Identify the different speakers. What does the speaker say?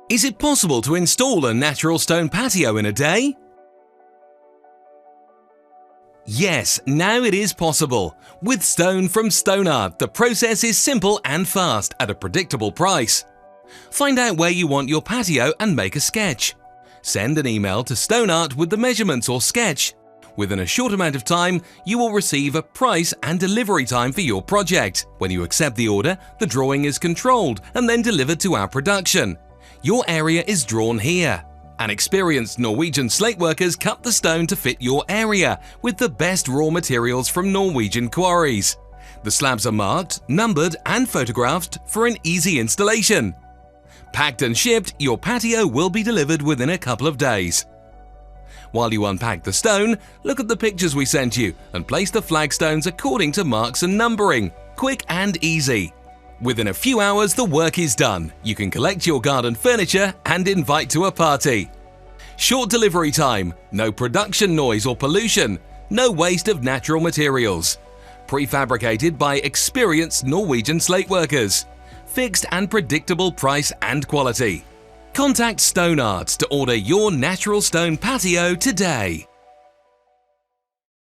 Speaker 1: Is it possible to install a natural stone patio in a day? Yes, now it is possible. With stone from Stoneart, the process is simple and fast at a predictable price. Find out where you want your patio and make a sketch. Send an email to Stoneart with the measurements or sketch. Within a short amount of time, you will receive a price and delivery time for your project. When you accept the order, the drawing is controlled and then delivered to our production. Your area is drawn here. And experienced Norwegian slate workers cut the stone to fit your area with the best raw materials from Norwegian quarries. The slabs are marked, numbered and photographed for an easy installation. Packed and shipped, your patio will be delivered within a couple of days. While you unpack the stone, look at the pictures we sent you and place the flagstones according to marks and numbering. Quick and easy. Within a few hours, the work is done. You can collect your garden furniture and invite to a party. Short delivery time, no production noise or pollution, no waste of natural materials. Prefabricated by experienced Norwegian slate workers. Fixed and predictable price and quality. Contact Stoneart to order your natural stone patio today.